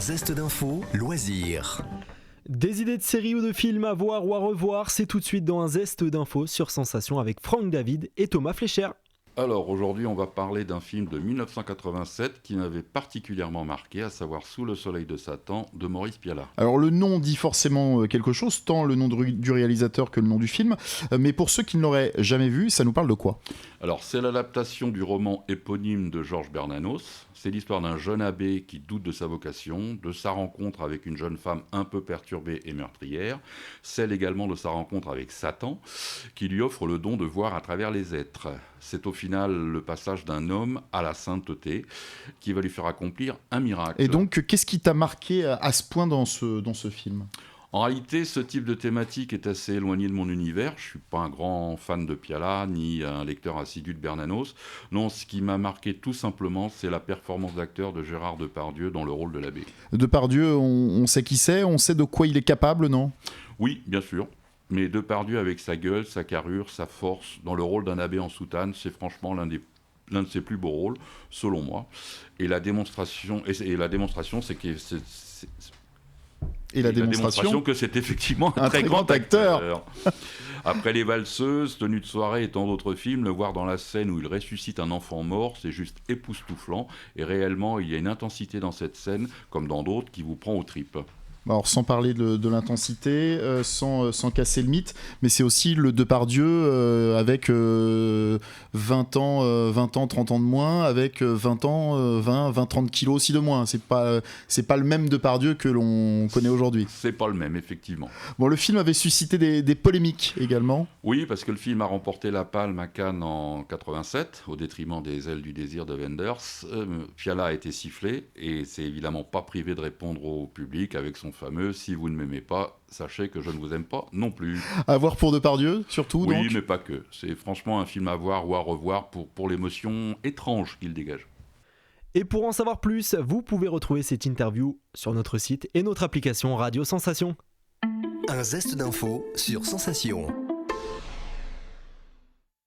zeste d'infos, loisirs. Des idées de séries ou de films à voir ou à revoir, c'est tout de suite dans un zeste d'infos sur Sensation avec Franck David et Thomas Fleischer. Alors aujourd'hui on va parler d'un film de 1987 qui m'avait particulièrement marqué, à savoir Sous le soleil de Satan de Maurice Pialat. Alors le nom dit forcément quelque chose, tant le nom du réalisateur que le nom du film, mais pour ceux qui ne l'auraient jamais vu, ça nous parle de quoi ? Alors c'est l'adaptation du roman éponyme de Georges Bernanos. C'est l'histoire d'un jeune abbé qui doute de sa vocation, de sa rencontre avec une jeune femme un peu perturbée et meurtrière, celle également de sa rencontre avec Satan, qui lui offre le don de voir à travers les êtres. C'est au final le passage d'un homme à la sainteté qui va lui faire accomplir un miracle. Et donc, qu'est-ce qui t'a marqué à ce point dans ce film ? En réalité, ce type de thématique est assez éloigné de mon univers. Je ne suis pas un grand fan de Pialat, ni un lecteur assidu de Bernanos. Non, ce qui m'a marqué tout simplement, c'est la performance d'acteur de Gérard Depardieu dans le rôle de l'abbé. Depardieu, on sait qui c'est, on sait de quoi il est capable, non ? Oui, bien sûr. Mais Depardieu, avec sa gueule, sa carrure, sa force, dans le rôle d'un abbé en soutane, c'est franchement l'un de ses plus beaux rôles, selon moi. Et la démonstration, c'est que la démonstration que c'est effectivement un très grand acteur. Après Les Valseuses, Tenue de soirée et tant d'autres films, le voir dans la scène où il ressuscite un enfant mort, c'est juste époustouflant. Et réellement, il y a une intensité dans cette scène, comme dans d'autres, qui vous prend aux tripes. Alors sans parler de l'intensité, sans casser le mythe, mais c'est aussi le Depardieu avec 20 ans, 30 ans de moins, avec 20 ans, 30 kilos aussi de moins. C'est pas le même Depardieu que l'on connaît aujourd'hui. C'est pas le même, effectivement. Bon, le film avait suscité des polémiques également. Oui, parce que le film a remporté la Palme à Cannes en 87, au détriment des Ailes du désir de Wenders. Pialat a été sifflé, et c'est évidemment pas privé de répondre au public avec son fameux « Si vous ne m'aimez pas, sachez que je ne vous aime pas non plus ». À voir pour Depardieu, surtout, oui, donc. Mais pas que. C'est franchement un film à voir ou à revoir pour l'émotion étrange qu'il dégage. Et pour en savoir plus, vous pouvez retrouver cette interview sur notre site et notre application Radio Sensation. Un zeste d'infos sur Sensation.